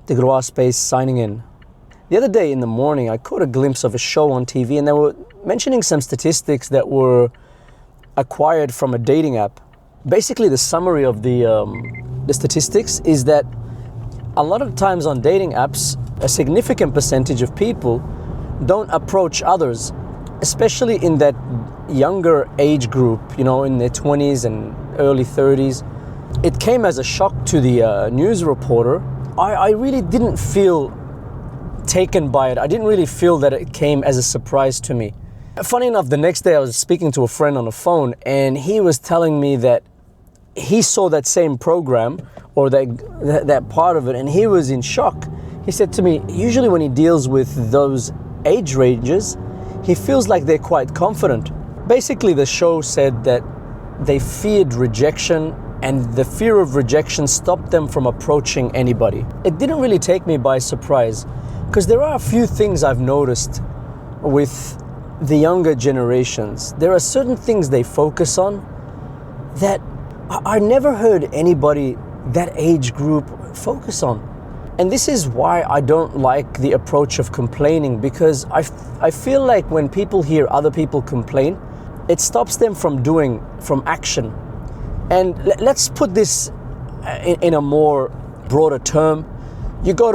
DegloireSpace signing in. The other day in the morning, I caught a glimpse of a show on TV and they were mentioning some statistics that were acquired from a dating app. Basically, the summary of the statistics is that a lot of times on dating apps, a significant percentage of people don't approach others, especially in that younger age group, in their 20s and early 30s. It came as a shock to the news reporter. I really didn't feel taken by it. I didn't really feel that it came as a surprise to me. Funny enough, the next day I was speaking to a friend on the phone and he was telling me that he saw that same program or that part of it and he was in shock. He said to me, usually when he deals with those age ranges, he feels like they're quite confident. Basically, the show said that they feared rejection and the fear of rejection stopped them from approaching anybody. It didn't really take me by surprise because there are a few things I've noticed with the younger generations. There are certain things they focus on that I never heard anybody that age group focus on. And this is why I don't like the approach of complaining, because I feel like when people hear other people complain, it stops them from action. And let's put this in a more broader term. You go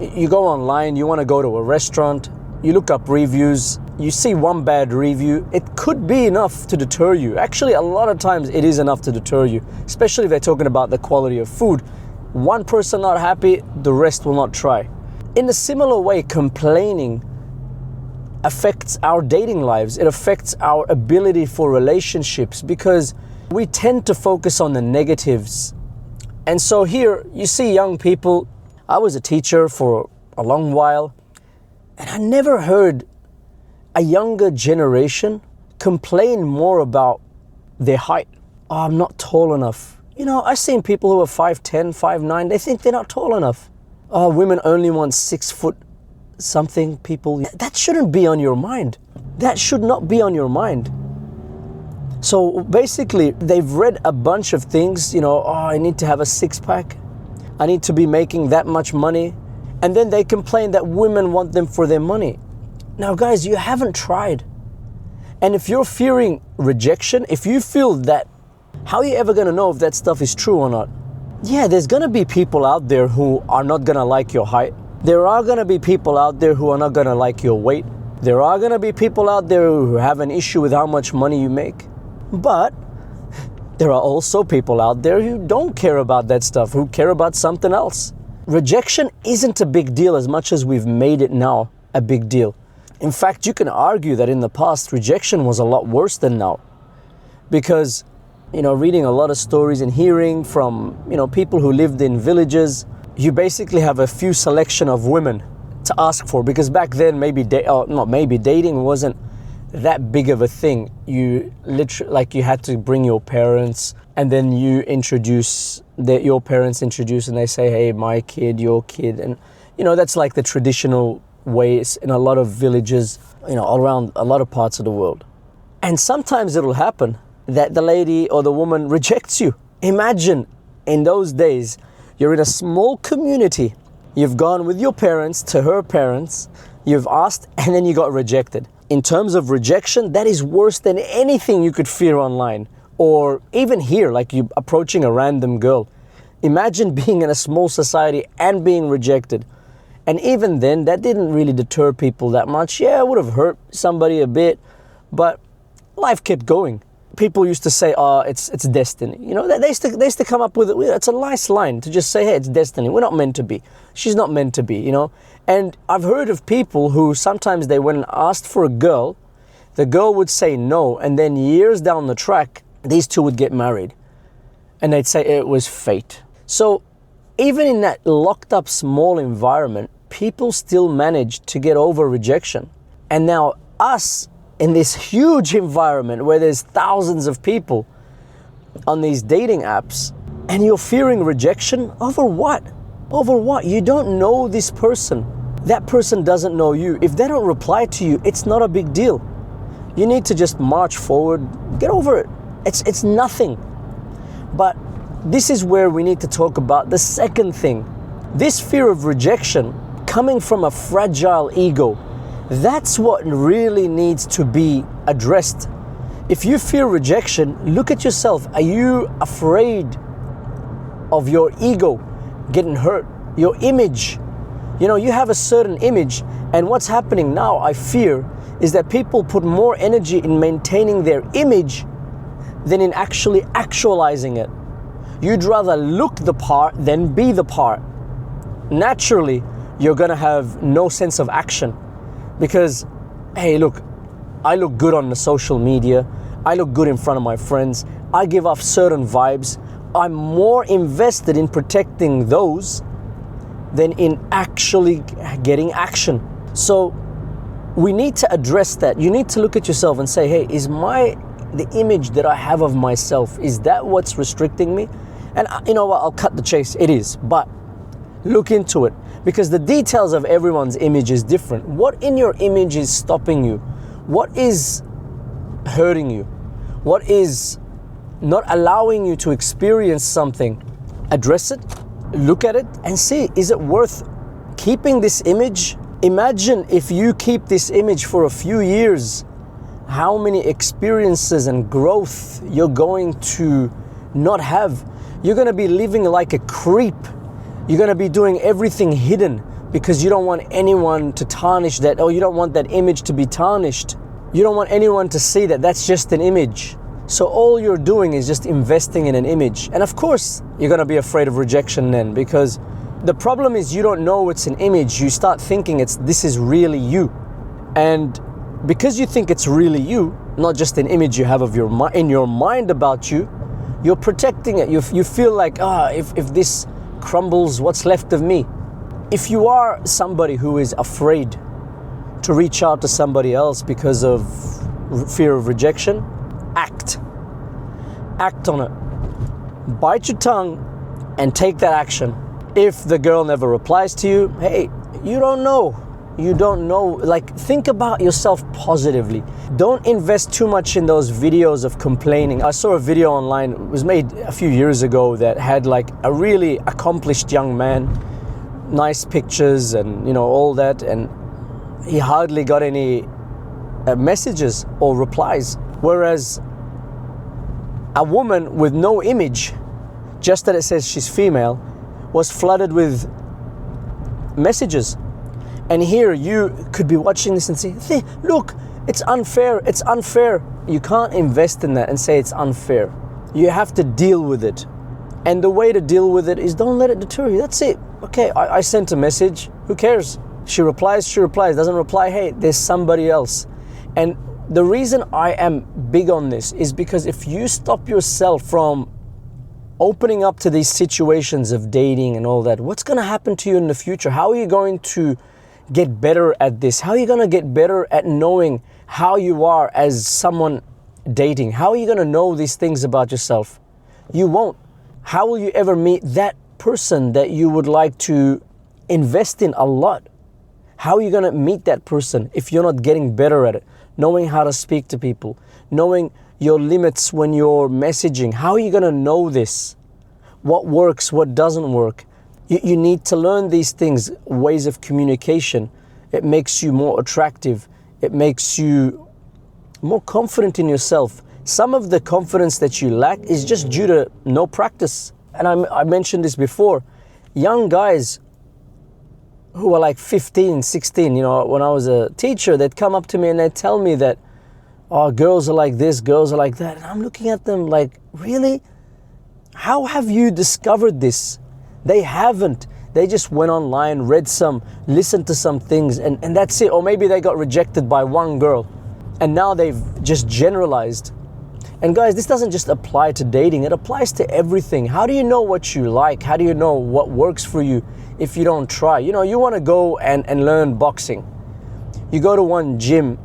online, you want to go to a restaurant, you look up reviews, you see one bad review, it could be enough to deter you. Actually, a lot of times it is enough to deter you, especially if they're talking about the quality of food. One person not happy, the rest will not try. In a similar way, complaining affects our dating lives. It affects our ability for relationships because we tend to focus on the negatives. And so here you see young people. I was a teacher for a long while and I never heard a younger generation complain more about their height. Oh, I'm not tall enough. I've seen people who are 5'10", 5'9", they think they're not tall enough. Oh, women only want 6 foot something people. That shouldn't be on your mind. That should not be on your mind. So basically, they've read a bunch of things, I need to have a 6-pack. I need to be making that much money. And then they complain that women want them for their money. Now, guys, you haven't tried. And if you're fearing rejection, if you feel that, how are you ever going to know if that stuff is true or not? Yeah, there's going to be people out there who are not going to like your height. There are going to be people out there who are not going to like your weight. There are going to be people out there who have an issue with how much money you make. But there are also people out there who don't care about that stuff, who care about something else. Rejection isn't a big deal as much as we've made it now a big deal. In fact, you can argue that in the past, rejection was a lot worse than now. Because reading a lot of stories and hearing from, people who lived in villages, you basically have a few selection of women to ask for, because back then dating wasn't that big of a thing. You literally, you had to bring your parents and then your parents introduce and they say, hey, my kid, your kid. And, that's like the traditional ways in a lot of villages, all around a lot of parts of the world. And sometimes it'll happen that the lady or the woman rejects you. Imagine in those days, you're in a small community. You've gone with your parents to her parents, you've asked, and then you got rejected. In terms of rejection, that is worse than anything you could fear online. Or even here, like you approaching a random girl. Imagine being in a small society and being rejected. And even then, that didn't really deter people that much. Yeah, it would have hurt somebody a bit, but life kept going. People used to say, it's destiny. They used to come up with it. It's a nice line to just say, hey, it's destiny. We're not meant to be. She's not meant to be, And I've heard of people who sometimes they went and asked for a girl. The girl would say no. And then years down the track, these two would get married. And they'd say it was fate. So even in that locked up small environment, people still managed to get over rejection. And now us, in this huge environment where there's thousands of people on these dating apps, and you're fearing rejection over what? Over what? You don't know this person. That person doesn't know you. If they don't reply to you, it's not a big deal. You need to just march forward, get over it. It's nothing. But this is where we need to talk about the second thing. This fear of rejection coming from a fragile ego, that's what really needs to be addressed. If you fear rejection, look at yourself. Are you afraid of your ego getting hurt? Your image? You know, you have a certain image, and what's happening now, I fear, is that people put more energy in maintaining their image than in actually actualizing it. You'd rather look the part than be the part. Naturally, you're gonna have no sense of action because, hey, look, I look good on the social media, I look good in front of my friends, I give off certain vibes. I'm more invested in protecting those than in actually getting action. So we need to address that. You need to look at yourself and say, hey, is the image that I have of myself, is that what's restricting me? And you know what, I'll cut the chase, it is, but look into it, because the details of everyone's image is different. What in your image is stopping you? What is hurting you? What is not allowing you to experience something? Address it, look at it, and see, is it worth keeping this image? Imagine if you keep this image for a few years, how many experiences and growth you're going to not have. You're going to be living like a creep. You're going to be doing everything hidden because you don't want anyone to tarnish that, or you don't want that image to be tarnished. You don't want anyone to see that that's just an image. So all you're doing is just investing in an image. And of course, you're going to be afraid of rejection then, because the problem is you don't know it's an image. You start thinking this is really you. And because you think it's really you, not just an image you have of in your mind about you, you're protecting it. You feel like, if this crumbles, what's left of me? If you are somebody who is afraid to reach out to somebody else because of fear of rejection, act on it. Bite your tongue and take that action. If the girl never replies to you, hey, you don't know. Like, think about yourself positively. Don't invest too much in those videos of complaining. I saw a video online, it was made a few years ago, that had like a really accomplished young man, nice pictures and all that, and he hardly got any messages or replies. Whereas a woman with no image, just that it says she's female, was flooded with messages. And here you could be watching this and say, look, it's unfair. You can't invest in that and say it's unfair. You have to deal with it. And the way to deal with it is don't let it deter you. That's it. Okay, I sent a message. Who cares? She replies. Doesn't reply, hey, there's somebody else. And the reason I am big on this is because if you stop yourself from opening up to these situations of dating and all that, what's going to happen to you in the future? How are you going to get better at this? How are you going to get better at knowing how you are as someone dating? How are you going to know these things about yourself? You won't. How will you ever meet that person that you would like to invest in a lot? How are you going to meet that person if you're not getting better at it? Knowing how to speak to people, knowing your limits when you're messaging. How are you going to know this? What works, what doesn't work? You need to learn these things, ways of communication. It makes you more attractive. It makes you more confident in yourself. Some of the confidence that you lack is just due to no practice. And I mentioned this before. Young guys who are like 15, 16, when I was a teacher, they'd come up to me and they'd tell me that, girls are like this, girls are like that. And I'm looking at them like, really? How have you discovered this? They haven't. They just went online, listened to some things, and that's it. Or maybe they got rejected by one girl, and now they've just generalized. And guys, this doesn't just apply to dating, it applies to everything. How do you know what you like? How do you know what works for you if you don't try? You want to go and learn boxing. You go to one gym,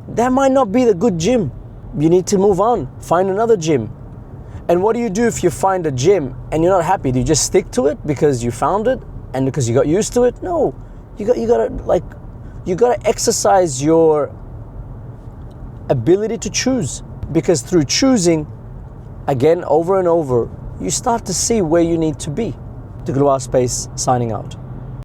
that might not be the good gym. You need to move on, find another gym. And what do you do if you find a gym and you're not happy? Do you just stick to it because you found it and because you got used to it? No, you gotta exercise your ability to choose, because through choosing again over and over, you start to see where you need to be. DegloireSpace signing out.